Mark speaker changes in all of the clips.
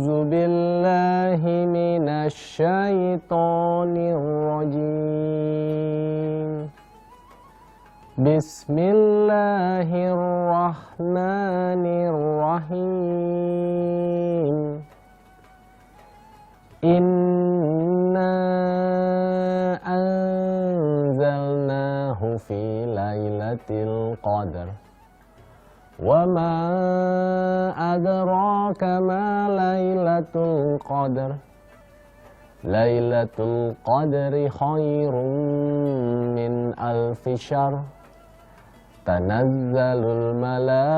Speaker 1: A'udzu billahi minasy syaithanir rajim. Bismillahirrahmanirrahim. Inna anzalnahu fi lailatul qadar. Wa ma adraka ma lailatul qadar. Lailatul qadri khairum min alfi syahr. Tanazzalul malaikatu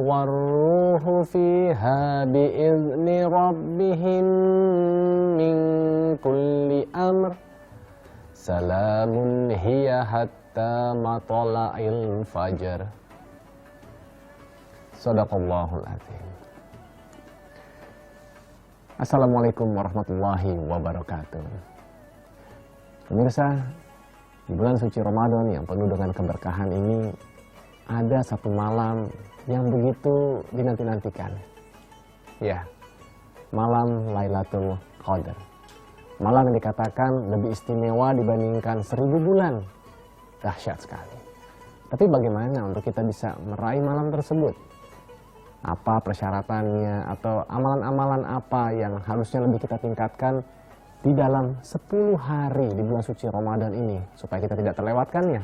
Speaker 1: warruhu fiha biizni rabbihim min kulli amr. Salamun hiya hatta matla'il fajar. Shadaqallahul azim. Assalamualaikum warahmatullahi wabarakatuh. Pemirsa, di bulan suci Ramadan yang penuh dengan keberkahan ini, ada satu malam yang begitu dinanti-nantikan. Ya, malam Lailatul Qadar. Malam yang dikatakan lebih istimewa dibandingkan 1000 bulan. Dahsyat sekali. Tapi bagaimana untuk kita bisa meraih malam tersebut? Apa persyaratannya atau amalan-amalan apa yang harusnya lebih kita tingkatkan di dalam 10 hari di bulan suci Ramadan ini supaya kita tidak terlewatkannya?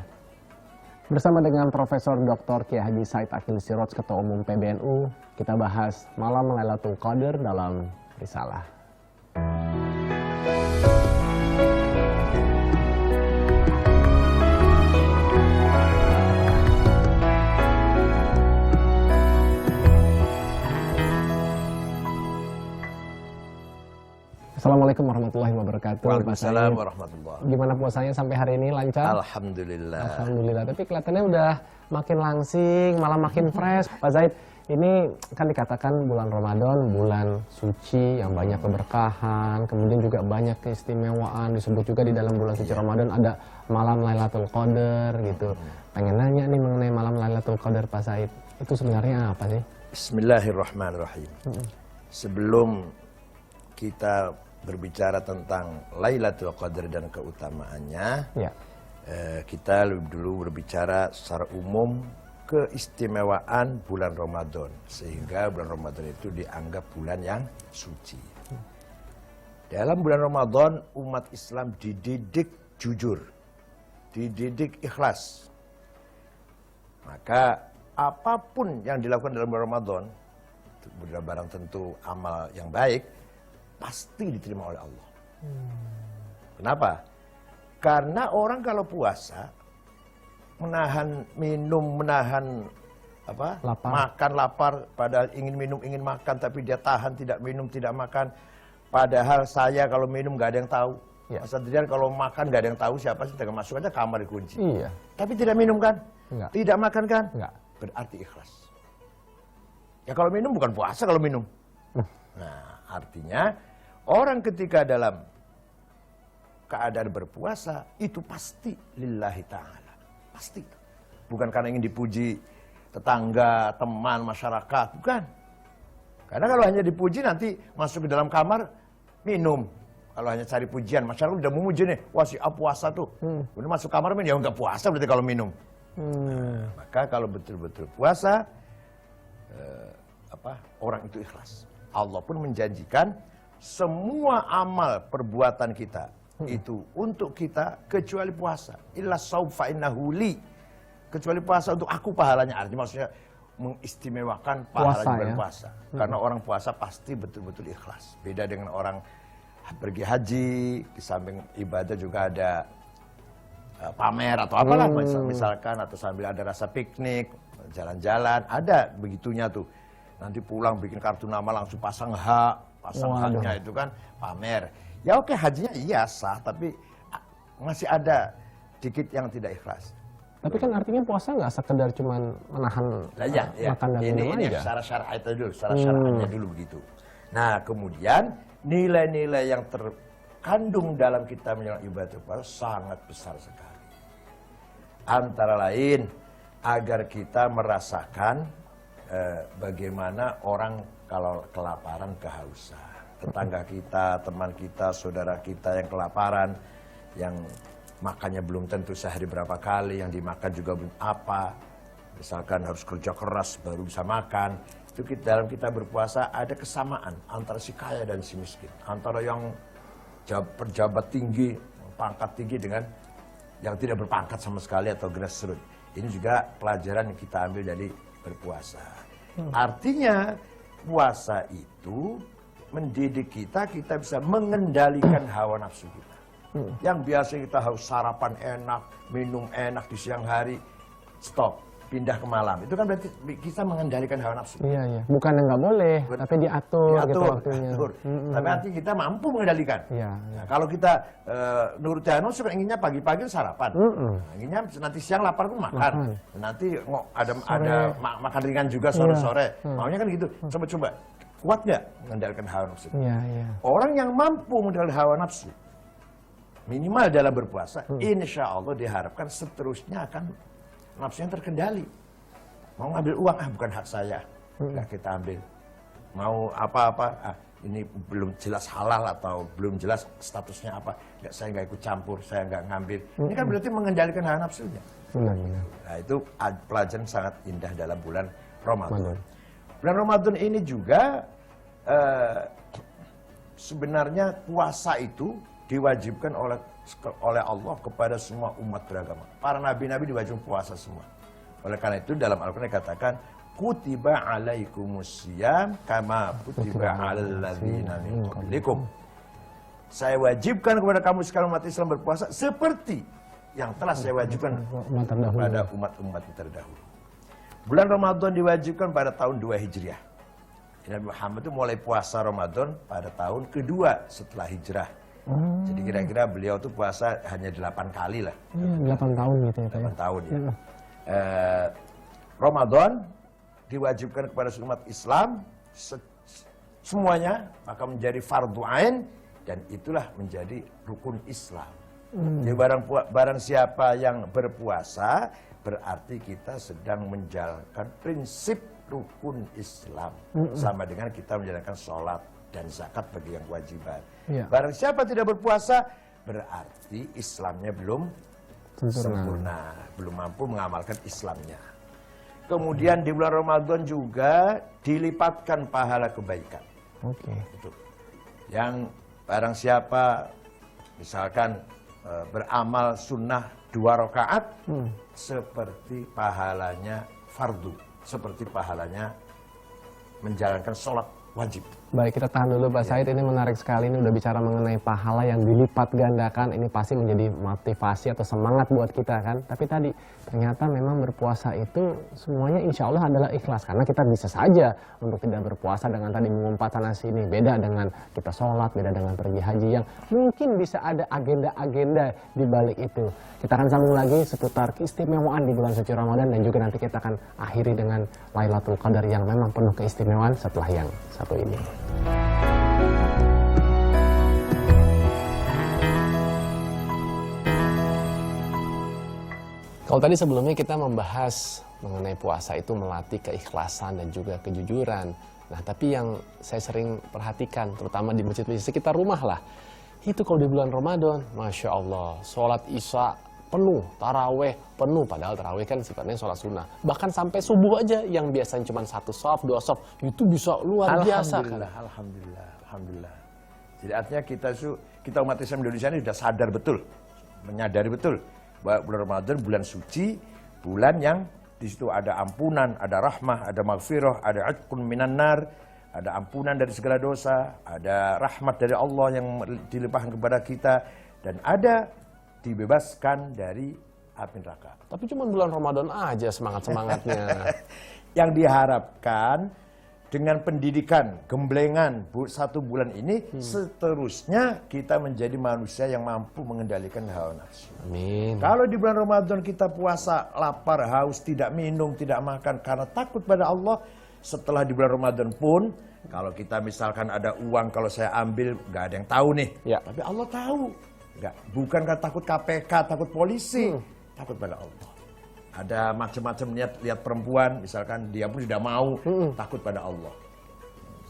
Speaker 1: Bersama dengan Profesor Dr. Kiai Haji Said Akil Siroj, Ketua Umum PBNU, kita bahas malam Lailatul Qadar dalam Risalah. Assalamualaikum warahmatullahi wabarakatuh.
Speaker 2: Waalaikumsalam warahmatullahi.
Speaker 1: Gimana puasanya sampai hari ini, lancar?
Speaker 2: Alhamdulillah.
Speaker 1: Alhamdulillah. Tapi kelihatannya udah makin langsing, malah makin fresh. Pak Zaid, ini kan dikatakan bulan Ramadan, bulan suci yang banyak keberkahan, kemudian juga banyak keistimewaan. Disebut juga di dalam bulan suci Ramadan ada malam Lailatul Qadar gitu. Pengen nanya nih mengenai malam Lailatul Qadar, Pak Zaid. Itu sebenarnya apa sih?
Speaker 2: Bismillahirrahmanirrahim. Sebelum kita berbicara tentang Lailatul Qadar dan keutamaannya, kita lebih dulu berbicara secara umum keistimewaan bulan Ramadan, sehingga bulan Ramadan itu dianggap bulan yang suci. Dalam bulan Ramadan umat Islam dididik jujur, dididik ikhlas. Maka apapun yang dilakukan dalam bulan Ramadan, barang tentu amal yang baik, pasti diterima oleh Allah. Kenapa? Karena orang kalau puasa menahan minum, menahan makan lapar, padahal ingin minum, ingin makan, tapi dia tahan tidak minum, tidak makan. Padahal saya kalau minum nggak ada yang tahu. Mas Adrian kalau makan nggak ada yang tahu siapa sih, tinggal masuk aja kamar dikunci.
Speaker 1: Iya.
Speaker 2: Tapi tidak minum kan?
Speaker 1: Enggak.
Speaker 2: Tidak makan kan?
Speaker 1: Enggak.
Speaker 2: Berarti ikhlas. Ya kalau minum bukan puasa kalau minum. Nah, artinya orang ketika dalam keadaan berpuasa itu pasti lillahi ta'ala. Pasti. Bukan karena ingin dipuji tetangga, teman, masyarakat. Bukan. Karena kalau hanya dipuji nanti masuk ke dalam kamar minum. Kalau hanya cari pujian, masyarakat udah memuji nih. Wah si A puasa tuh. Udah masuk kamar minum, ya nggak puasa berarti kalau minum. Maka kalau betul-betul puasa, orang itu ikhlas. Allah pun menjanjikan semua amal perbuatan kita itu untuk kita kecuali puasa. Illa shaum fa innahu li. Kecuali puasa untuk aku pahalanya. Artinya maksudnya mengistimewakan pahala berpuasa. Karena orang puasa pasti betul-betul ikhlas. Beda dengan orang pergi haji, di samping ibadah juga ada pamer atau apalah misalkan, atau sambil ada rasa piknik, jalan-jalan, ada begitunya tuh. Nanti pulang bikin kartu nama langsung pasang haknya itu kan pamer. Ya oke, hajinya iya sah, tapi masih ada dikit yang tidak ikhlas.
Speaker 1: Tapi kan artinya puasa nggak sekedar cuman menahan makan dan minum aja. Ini
Speaker 2: secara syar'iyah dulu, secara syar'iyahnya dulu begitu. Nah kemudian nilai-nilai yang terkandung dalam kita menjalankan ibadah puasa sangat besar sekali. Antara lain agar kita merasakan bagaimana orang kalau kelaparan, kehausan. Tetangga kita, teman kita, saudara kita yang kelaparan, yang makannya belum tentu sehari berapa kali, yang dimakan juga belum apa. Misalkan harus kerja keras baru bisa makan. Itu dalam kita berpuasa ada kesamaan antara si kaya dan si miskin. Antara yang pejabat tinggi, pangkat tinggi dengan yang tidak berpangkat sama sekali atau grassroots. Ini juga pelajaran yang kita ambil dari berpuasa. Artinya puasa itu mendidik kita bisa mengendalikan hawa nafsu kita. Yang biasa kita harus sarapan enak, minum enak di siang hari, stop, pindah ke malam. Itu kan berarti kita mengendalikan hawa nafsu.
Speaker 1: Iya, iya. Bukan yang nggak boleh, tapi diatur gitu waktunya.
Speaker 2: Tapi nanti kita mampu mengendalikan.
Speaker 1: Iya,
Speaker 2: Nah, kalau kita nurut hawa nafsu, inginnya pagi-pagi sarapan. Inginnya nanti siang lapar pun makan. Nanti ada makan ringan juga sore-sore. Maunya kan gitu. Coba-coba. Kuat nggak mengendalikan hawa nafsu?
Speaker 1: Iya, iya.
Speaker 2: Orang yang mampu mengendalikan hawa nafsu, minimal dalam berpuasa, insya Allah diharapkan seterusnya akan nafsunya terkendali. Mau ngambil uang, bukan hak saya, nggak kita ambil. Mau apa-apa, ini belum jelas halal atau belum jelas statusnya apa, saya nggak ikut campur, saya nggak ngambil. Ini kan berarti mengendalikan hawa nafsunya.
Speaker 1: Benar.
Speaker 2: Nah, itu pelajaran sangat indah dalam bulan Ramadan. Bulan Ramadan ini juga sebenarnya puasa itu diwajibkan oleh Allah kepada semua umat beragama. Para nabi-nabi diwajibkan puasa semua. Oleh karena itu dalam Al-Quran dikatakan kutiba alaikumusiyam kama kutiba alal ladzina min qablikum. Saya wajibkan kepada kamu sekalian umat Islam berpuasa seperti yang telah saya wajibkan kepada umat-umat terdahulu. Bulan Ramadan diwajibkan pada tahun 2 Hijriah. Nabi Muhammad itu mulai puasa Ramadan pada tahun kedua setelah hijrah. Jadi kira-kira beliau tuh puasa hanya 8 kali lah.
Speaker 1: 8 tahun gitu ya.
Speaker 2: 8 tahun ya. Ramadan diwajibkan kepada umat Islam semuanya, maka menjadi fardu ain dan itulah menjadi rukun Islam. Jadi barang siapa yang berpuasa berarti kita sedang menjalankan prinsip rukun Islam. Sama dengan kita menjalankan sholat dan zakat bagi yang kewajiban. Barang siapa tidak berpuasa berarti Islamnya belum sempurna, belum mampu mengamalkan Islamnya. Kemudian di bulan Ramadan juga dilipatkan pahala kebaikan. Yang barang siapa misalkan beramal sunnah 2 rakaat seperti pahalanya fardu, seperti pahalanya menjalankan sholat wajib.
Speaker 1: Baik, kita tahan dulu Pak Said, ini menarik sekali, ini udah bicara mengenai pahala yang dilipat gandakan, ini pasti menjadi motivasi atau semangat buat kita kan. Tapi tadi ternyata memang berpuasa itu semuanya insya Allah adalah ikhlas, karena kita bisa saja untuk tidak berpuasa dengan tadi mengumpat sana sini, beda dengan kita sholat, beda dengan pergi haji yang mungkin bisa ada agenda-agenda di balik itu. Kita akan sambung lagi seputar keistimewaan di bulan suci Ramadan dan juga nanti kita akan akhiri dengan Lailatul Qadar yang memang penuh keistimewaan setelah yang satu ini. Kalau tadi sebelumnya kita membahas mengenai puasa itu melatih keikhlasan dan juga kejujuran. Nah, tapi yang saya sering perhatikan, terutama di masjid-masjid sekitar rumah lah, itu kalau di bulan Ramadan, Masya Allah, sholat isya penuh, taraweh penuh, padahal taraweh kan sifatnya sholat sunnah. Bahkan sampai subuh aja yang biasanya cuma 1 shaf, 2 shaf, itu bisa luar biasa kan.
Speaker 2: Alhamdulillah. Jadi artinya kita umat Islam Indonesia ini sudah sadar betul, menyadari betul bahwa bulan Ramadan bulan suci, bulan yang di situ ada ampunan, ada rahmah, ada maghfirah, ada atqun minan nar, ada ampunan dari segala dosa, ada rahmat dari Allah yang dilimpahkan kepada kita, dan ada dibebaskan dari api neraka.
Speaker 1: Tapi cuma bulan Ramadan aja semangat-semangatnya.
Speaker 2: Yang diharapkan dengan pendidikan, gemblengan 1 bulan ini, seterusnya kita menjadi manusia yang mampu mengendalikan hawa nafsu.
Speaker 1: Amin.
Speaker 2: Kalau di bulan Ramadan kita puasa, lapar, haus, tidak minum, tidak makan karena takut pada Allah, setelah di bulan Ramadan pun, kalau kita misalkan ada uang, kalau saya ambil, nggak ada yang tahu nih.
Speaker 1: Ya.
Speaker 2: Tapi Allah tahu. Enggak, bukan karena takut KPK, takut polisi, takut pada Allah. Ada macam-macam lihat perempuan, misalkan dia pun tidak mau, takut pada Allah.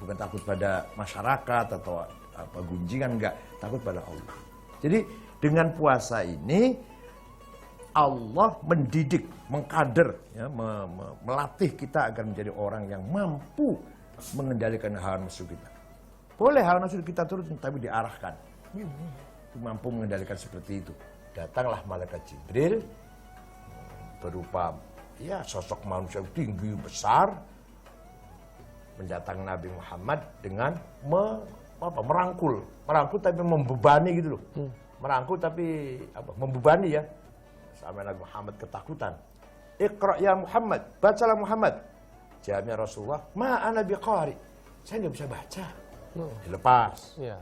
Speaker 2: Bukan takut pada masyarakat atau apa gunjingan, enggak, takut pada Allah. Jadi dengan puasa ini Allah mendidik, mengkader, ya, melatih kita agar menjadi orang yang mampu mengendalikan hawa nafsu kita. Boleh hawa nafsu kita turun, tapi diarahkan. Mampu mengendalikan seperti itu. Datanglah malaikat Jibril berupa ya sosok manusia tinggi besar, mendatangi Nabi Muhammad dengan merangkul tapi membebani gitu loh. Merangkul tapi membebani ya. Sampai Nabi Muhammad ketakutan. Iqra ya Muhammad, bacalah Muhammad. Jawabnya Rasulullah, ma ana biqari. Saya nggak bisa baca. Dilepas.
Speaker 1: Ya.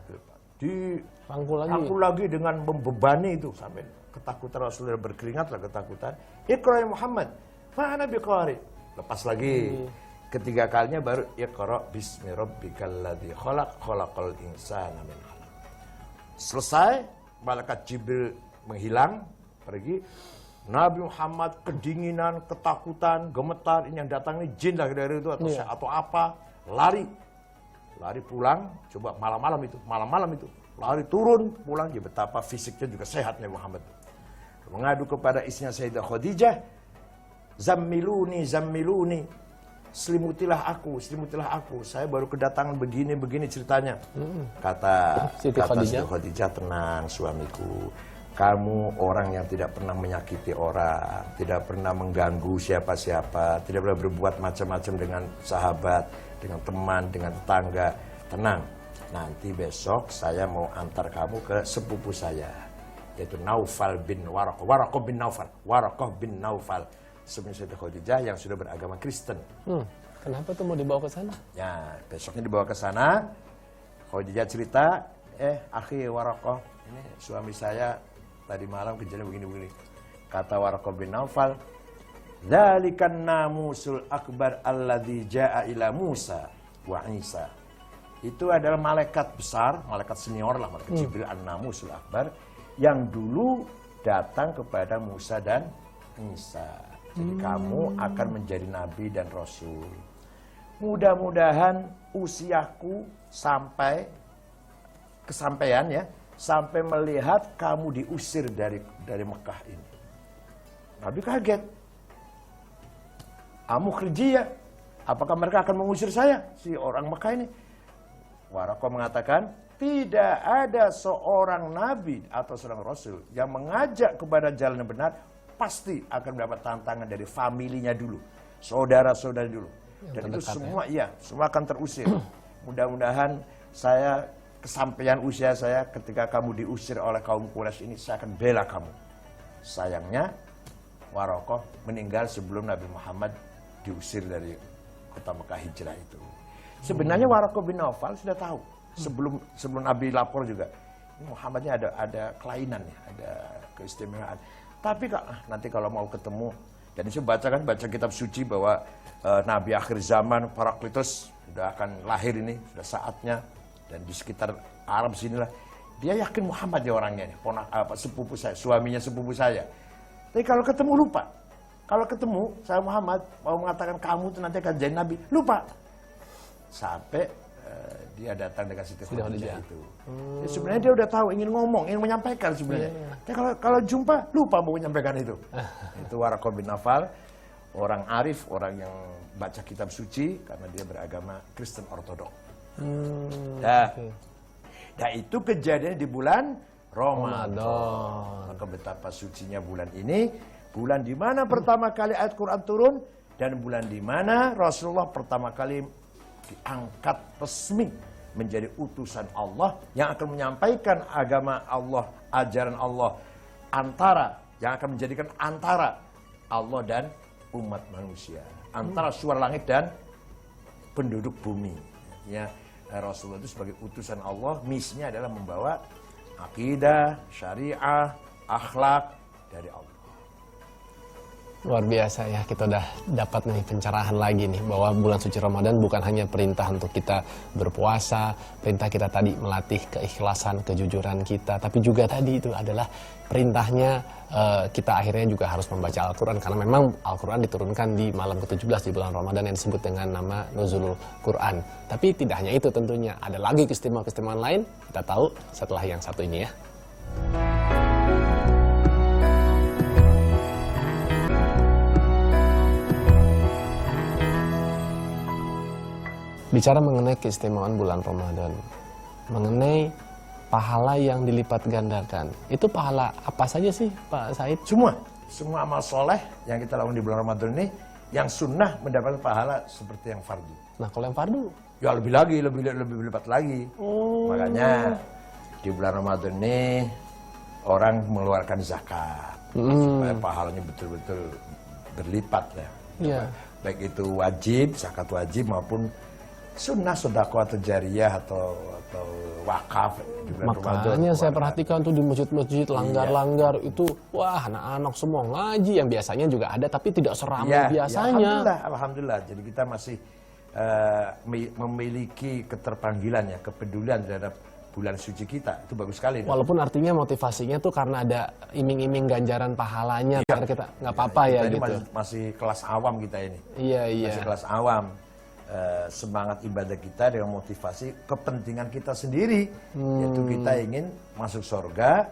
Speaker 2: Dirangkul lagi dengan membebani itu sampai ketakutan Rasulullah berkeringatlah ketakutan. Iqra ya Muhammad, ma ana biqari. Lepas lagi. Ketiga kalinya baru iqra bismi rabbikal ladzi khalaq khalaqal insana min 'alaq. Selesai, malaikat Jibril menghilang, pergi. Nabi Muhammad kedinginan, ketakutan, gemetar, ini yang datang ini jin lah dari itu atau apa, lari pulang, coba malam-malam itu, lari turun pulang, ya betapa fisiknya juga sehat Nabi Muhammad. Mengadu kepada istrinya Sayyidah Khadijah, zammiluni, selimutilah aku, saya baru kedatangan begini ceritanya. Kata Sayyidah Khadijah, tenang suamiku. Kamu orang yang tidak pernah menyakiti orang, tidak pernah mengganggu siapa-siapa, tidak pernah berbuat macam-macam dengan sahabat, dengan teman, dengan tetangga. Tenang, nanti besok saya mau antar kamu ke sepupu saya, yaitu Naufal bin Waraqah bin Naufal. Sebenarnya Sayyidah Khadijah yang sudah beragama Kristen.
Speaker 1: Kenapa tuh mau dibawa ke sana?
Speaker 2: Ya, besoknya dibawa ke sana. Khadijah cerita, akhi Waraqah, ini suami saya tadi malam kejadian begini-begini. Kata Waraqah bin Naufal, dzalikan namusul akbar alladzi jaa ila Musa wa Isa. Itu adalah malaikat besar, malaikat senior lah, malaikat Jibril an-namusul akbar yang dulu datang kepada Musa dan Isa. Jadi kamu akan menjadi nabi dan rasul. Mudah-mudahan usiaku sampai kesampaian ya, sampai melihat kamu diusir dari Mekah ini. Nabi kaget. Amukhriji ya, apakah mereka akan mengusir saya, si orang Mekah ini? Waraqah mengatakan, tidak ada seorang nabi atau seorang rasul yang mengajak kepada jalan yang benar, pasti akan mendapat tantangan dari familinya dulu, saudara-saudari dulu. Dan itu semua semua akan terusir. Mudah-mudahan saya kesampaian usia saya ketika kamu diusir oleh kaum Quraisy ini, saya akan bela kamu. Sayangnya Waraqah meninggal sebelum Nabi Muhammad diusir dari kota Mekah hijrah itu. Sebenarnya Waraqah bin Naufal sudah tahu sebelum Nabi lapor juga. Muhammadnya ada kelainan ya, ada keistimewaan. Tapi nanti kalau mau ketemu, dan itu baca kitab suci bahwa Nabi akhir zaman Parakletos sudah akan lahir ini, sudah saatnya. Dan di sekitar Arab sinilah, dia yakin Muhammad ya orangnya, sepupu saya, suaminya sepupu saya. Tapi kalau ketemu lupa. Kalau ketemu saya Muhammad mau mengatakan kamu itu nanti akan jadi nabi, lupa. Sampai dia datang dengan Siti Khadijah itu. Ya, sebenarnya dia udah tahu, ingin ngomong, ingin menyampaikan sebenarnya. Tapi kalau jumpa lupa mau menyampaikan itu. Itu Waraqah bin Naufal, orang arif, orang yang baca kitab suci karena dia beragama Kristen Ortodok. Nah itu kejadian di bulan Ramadan. Maka betapa sucinya bulan ini, bulan di mana pertama kali ayat Quran turun, dan bulan di mana Rasulullah pertama kali diangkat resmi menjadi utusan Allah yang akan menyampaikan agama Allah, ajaran Allah, yang akan menjadikan antara Allah dan umat manusia, antara suara langit dan penduduk bumi. Ya, Rasulullah itu sebagai utusan Allah, misinya adalah membawa akidah, syariah, akhlak dari Allah.
Speaker 1: Luar biasa ya, kita udah dapat nih pencerahan lagi nih bahwa bulan suci Ramadan bukan hanya perintah untuk kita berpuasa, perintah kita tadi melatih keikhlasan, kejujuran kita, tapi juga tadi itu adalah perintahnya kita akhirnya juga harus membaca Al-Quran, karena memang Al-Quran diturunkan di malam ke-17 di bulan Ramadan yang disebut dengan nama Nuzulul Quran. Tapi tidak hanya itu tentunya, ada lagi keistimewaan-keistimewaan lain, kita tahu setelah yang satu ini ya. Bicara mengenai keistimewaan bulan Ramadan, mengenai pahala yang dilipat gandakan, itu pahala apa saja sih Pak Said?
Speaker 2: Semua amal soleh yang kita lakukan di bulan Ramadan ini, yang sunnah mendapatkan pahala seperti yang fardu.
Speaker 1: Nah kalau yang fardu?
Speaker 2: Ya lebih lipat lagi. Makanya di bulan Ramadan ini orang mengeluarkan zakat supaya pahalanya betul-betul berlipat ya.
Speaker 1: Iya.
Speaker 2: Baik itu wajib, zakat wajib maupun sunnah sedekah atau jariyah atau wakaf di bulan Ramadan.
Speaker 1: Makanya saya perhatikan tuh di masjid-masjid langgar-langgar itu, wah anak-anak semua ngaji yang biasanya juga ada tapi tidak seramai biasanya.
Speaker 2: Ya, alhamdulillah. Jadi kita masih memiliki keterpanggilan ya, kepedulian terhadap bulan suci kita. Itu bagus sekali.
Speaker 1: Walaupun artinya motivasinya tuh karena ada iming-iming ganjaran pahalanya, karena kita nggak apa-apa ya
Speaker 2: ini
Speaker 1: gitu.
Speaker 2: Masih kelas awam kita ini.
Speaker 1: Iya.
Speaker 2: Masih kelas awam. Semangat ibadah kita dengan motivasi kepentingan kita sendiri, yaitu kita ingin masuk surga,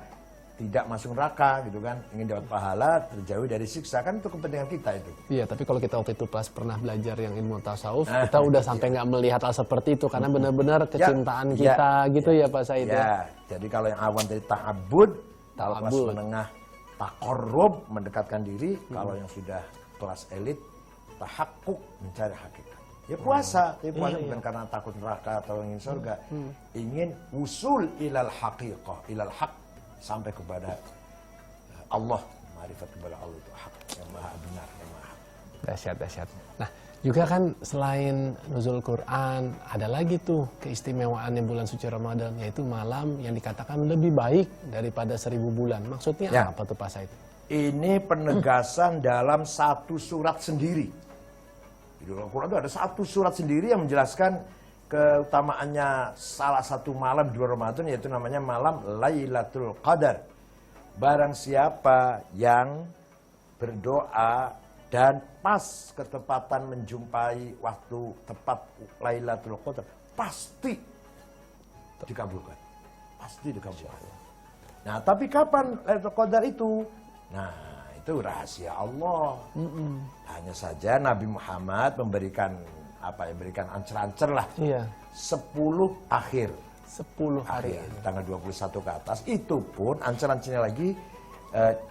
Speaker 2: tidak masuk neraka gitu kan, ingin dapat pahala, terjauh dari siksa, kan itu kepentingan kita itu.
Speaker 1: Iya, tapi kalau kita waktu itu pas pernah belajar yang ilmu tasawuf, kita udah sampai nggak melihat hal seperti itu karena benar-benar kecintaan kita gitu ya Pak Said ya.
Speaker 2: Jadi kalau yang awam dari ta'abud, kalau kelas menengah taqarrub, mendekatkan diri, kalau yang sudah kelas elit tahakkuk, mencari hakikat. Ya puasa, tapi puasa bukan karena takut neraka atau ingin surga, ingin usul ilal haqiqah, ilal haq, sampai kepada Allah, ma'rifat kepada Allah itu hak yang maha benar, yang maha.
Speaker 1: Dahsyat. Nah, juga kan selain nuzul Quran, ada lagi tuh keistimewaannya bulan suci Ramadan, yaitu malam yang dikatakan lebih baik daripada 1000 bulan. Maksudnya apa tuh Pak Said?
Speaker 2: Ini penegasan dalam satu surat sendiri. Di Al-Quran itu ada satu surat sendiri yang menjelaskan keutamaannya salah satu malam di bulan Ramadan, yaitu namanya malam Lailatul Qadar. Barang siapa yang berdoa dan pas ketepatan menjumpai waktu tepat Lailatul Qadar, pasti dikabulkan. Pasti dikabulkan. Nah, tapi kapan Lailatul Qadar itu? Nah, itu rahasia Allah. Hanya saja Nabi Muhammad memberikan berikan ancer-ancer lah. 10 akhir.
Speaker 1: 10 hari.
Speaker 2: Tanggal 21 ke atas. Itu pun ancer-ancernya lagi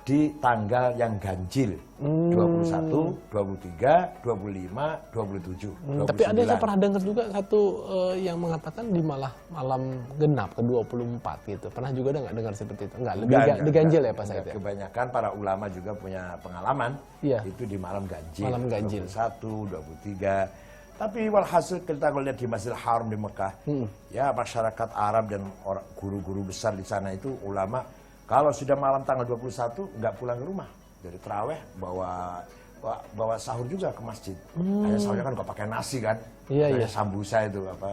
Speaker 2: di tanggal yang ganjil. 21, 23, 25, 27.
Speaker 1: Tapi ada saya pernah dengar juga satu yang mengatakan di malam genap ke-24 gitu. Pernah juga ada nggak dengar seperti itu? Enggak, lebih diganjil ya Pak Said ya?
Speaker 2: Kebanyakan para ulama juga punya pengalaman. Itu di malam ganjil.
Speaker 1: Malam ganjil.
Speaker 2: 21, 23. Tapi walhasil kita kalau lihat di Masjidil Haram di Mekah, ya masyarakat Arab dan guru-guru besar di sana itu ulama, kalau sudah malam tanggal 21 nggak pulang ke rumah dari terawih, bawa sahur juga ke masjid. Hanya sahurnya kan nggak pakai nasi kan, sambusa itu apa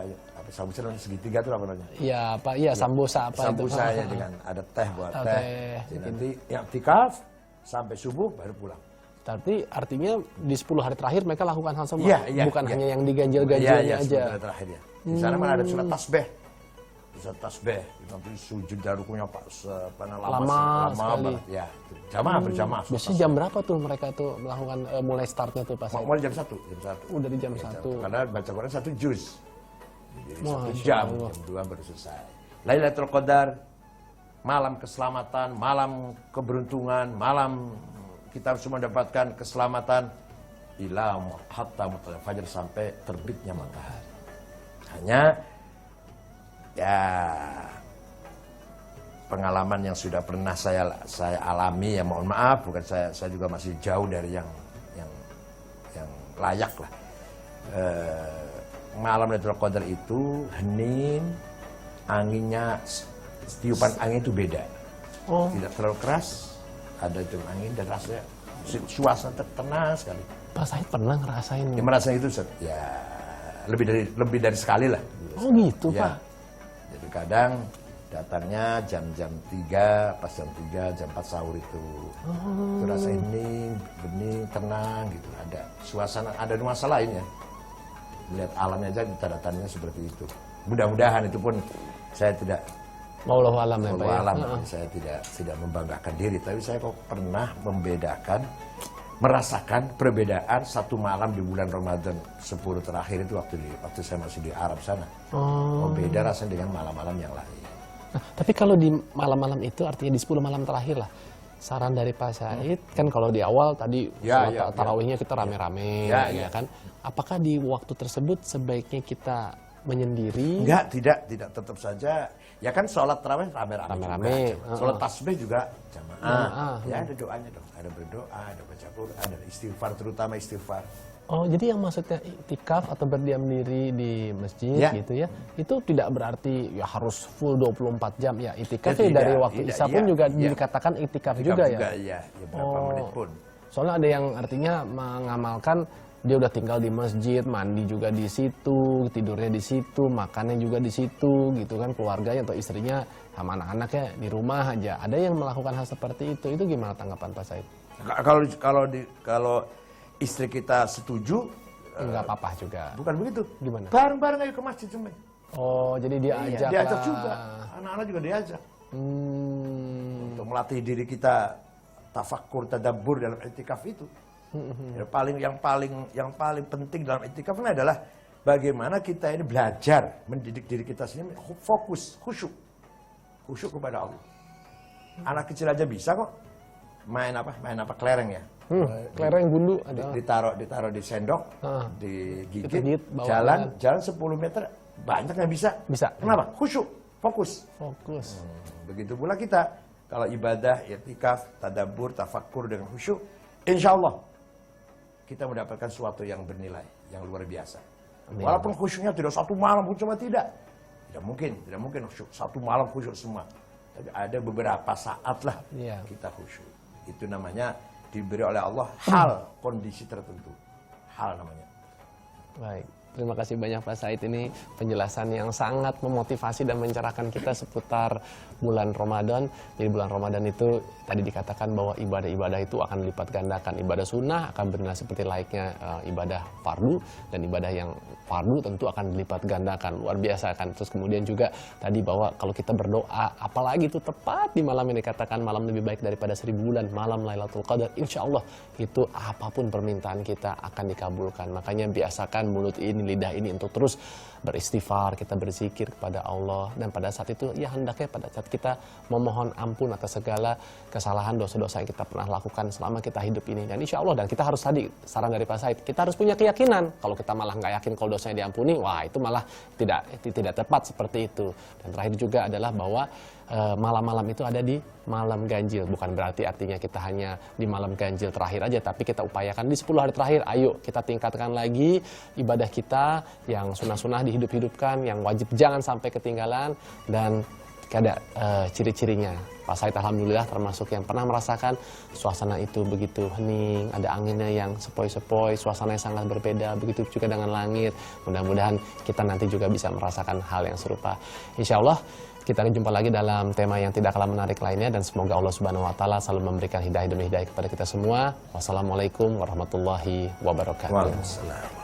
Speaker 2: sambusa dan segitiga itu apa namanya?
Speaker 1: Iya Pak, sambusa apa itu?
Speaker 2: Sambusa ya dengan ada teh buat teh. Jadi nanti yang tikaf sampai subuh baru pulang.
Speaker 1: Tapi artinya di 10 hari terakhir mereka lakukan hal semua, bukan hanya yang diganjil-ganjilnya aja.
Speaker 2: Hari terakhir ya. Di sana mana ada surat tasbih. Surat tasbih, nanti sujud dan rukunya lama banget. Ya, berjamaah.
Speaker 1: Biasanya jam berapa tuh mereka tuh melakukan mulai startnya tuh Pak Said?
Speaker 2: Mulai jam 1.
Speaker 1: Udah di jam 1.
Speaker 2: Karena baca Quran 1 juz. Jadi 1 jam 2 baru selesai. Lailatul Qadar, malam keselamatan, malam keberuntungan, malam kita harus mendapatkan keselamatan hatta matla'il fajr, sampai terbitnya matahari. Hanya pengalaman yang sudah pernah saya alami, ya mohon maaf, bukan saya juga masih jauh dari yang layak lah. Malam Lailatul Qadar itu hening, anginnya, tiupan angin itu beda. Tidak terlalu keras, ada tiupan angin dan rasanya suasana tenang sekali.
Speaker 1: Pak Said pernah ngerasain?
Speaker 2: Ya merasa itu ya lebih dari sekali lah.
Speaker 1: Oh gitu
Speaker 2: ya.
Speaker 1: Pak.
Speaker 2: Jadi kadang datangnya jam 3, pas jam 3, jam 4 sahur itu. Itu rasa hening, bening, tenang gitu. Ada suasana, ada nuansa lain ya. Melihat alamnya aja tanda-tandanya seperti itu. Mudah-mudahan itu pun saya tidak
Speaker 1: Wallahu alam ya Pak.
Speaker 2: alam, saya tidak membanggakan diri, tapi saya kok pernah merasakan perbedaan satu malam di bulan Ramadan 10 terakhir itu waktu saya masih di Arab sana. Oh, beda rasanya dengan malam-malam yang lain.
Speaker 1: Nah, tapi kalau di malam-malam itu artinya di 10 malam terakhir lah. Saran dari Pak Said kan kalau di awal tadi tarawihnya kita rame-rame ya kan. Apakah di waktu tersebut sebaiknya kita menyendiri?
Speaker 2: Enggak, tidak, tetap saja. Ya kan sholat tarawih rame-rame. Sholat tasbih juga jamaah. Ya ada doanya dong, ada berdoa, ada baca Quran, ada istighfar, terutama istighfar.
Speaker 1: Oh, jadi yang maksudnya iktikaf atau berdiam diri di masjid gitu ya, itu tidak berarti ya harus full 24 jam ya. Iktikaf ya, dari waktu Isya pun juga dikatakan iktikaf juga ya.
Speaker 2: Ya berapa menit pun.
Speaker 1: Soalnya ada yang artinya mengamalkan dia udah tinggal di masjid, mandi juga di situ, tidurnya di situ, makannya juga di situ, gitu kan, keluarganya atau istrinya sama anak-anaknya di rumah aja. Ada yang melakukan hal seperti itu gimana tanggapan Pak Said?
Speaker 2: Kalau istri kita setuju,
Speaker 1: nggak apa-apa juga.
Speaker 2: Bukan begitu.
Speaker 1: Gimana?
Speaker 2: Bareng-bareng ayo ke masjid cuma.
Speaker 1: Oh, jadi diajak
Speaker 2: diajak juga. Anak-anak juga diajak. Untuk melatih diri kita tafakkur, tadabbur dalam iktikaf itu. Yang paling penting dalam iktikaf ini adalah bagaimana kita ini belajar mendidik diri kita sendiri fokus, khusyuk kepada Allah. Anak kecil aja bisa kok main apa kelereng ya.
Speaker 1: Kelereng gundu ada.
Speaker 2: Ditaruh di sendok, digigit,
Speaker 1: bawa
Speaker 2: jalan 10 meter banyak yang bisa. Kenapa? Khusyuk, fokus. Begitu pula kita kalau ibadah, iktikaf, tadabbur, tafakkur dengan khusyuk, insya Allah kita mendapatkan sesuatu yang bernilai, yang luar biasa. Amin. Walaupun khusyuknya tidak satu malam pun, cuma tidak mungkin khusyuk satu malam khusyuk semua. Tapi ada beberapa saat lah kita khusyuk. Itu namanya diberi oleh Allah hal, kondisi tertentu. Hal namanya.
Speaker 1: Baik. Terima kasih banyak Pak Said, ini penjelasan yang sangat memotivasi dan mencerahkan kita seputar bulan Ramadan. Jadi bulan Ramadan itu tadi dikatakan bahwa ibadah-ibadah itu akan dilipat gandakan. Ibadah sunnah akan bernilai seperti layaknya ibadah fardu, dan ibadah yang fardu tentu akan dilipat gandakan. Luar biasa kan. Terus kemudian juga tadi bahwa kalau kita berdoa, apalagi itu tepat di malam yang dikatakan malam lebih baik daripada 1000 bulan, malam Lailatul Qadar, insya Allah itu apapun permintaan kita akan dikabulkan. Makanya biasakan mulut ini, lidah ini untuk terus beristighfar, kita berzikir kepada Allah. Dan pada saat itu ya hendaknya pada saat kita memohon ampun atas segala kesalahan, dosa-dosa yang kita pernah lakukan selama kita hidup ini. Dan insya Allah, dan kita harus tadi saran dari Pak Said, kita harus punya keyakinan. Kalau kita malah nggak yakin kalau dosanya diampuni, wah itu malah tidak tepat seperti itu. Dan terakhir juga adalah bahwa malam-malam itu ada di malam ganjil. Bukan berarti artinya kita hanya di malam ganjil terakhir aja, tapi kita upayakan di 10 hari terakhir. Ayo kita tingkatkan lagi ibadah kita, yang sunnah-sunnah dihidup-hidupkan, yang wajib jangan sampai ketinggalan. Dan ada ciri-cirinya. Pak Said alhamdulillah termasuk yang pernah merasakan suasana itu begitu hening, ada anginnya yang sepoi-sepoi, suasananya sangat berbeda. Begitu juga dengan langit. Mudah-mudahan kita nanti juga bisa merasakan hal yang serupa. Insya Allah kita akan jumpa lagi dalam tema yang tidak kalah menarik lainnya, dan semoga Allah Subhanahu wa taala selalu memberikan hidayah demi hidayah kepada kita semua. Wassalamualaikum warahmatullahi wabarakatuh.
Speaker 2: Waalaikumsalam.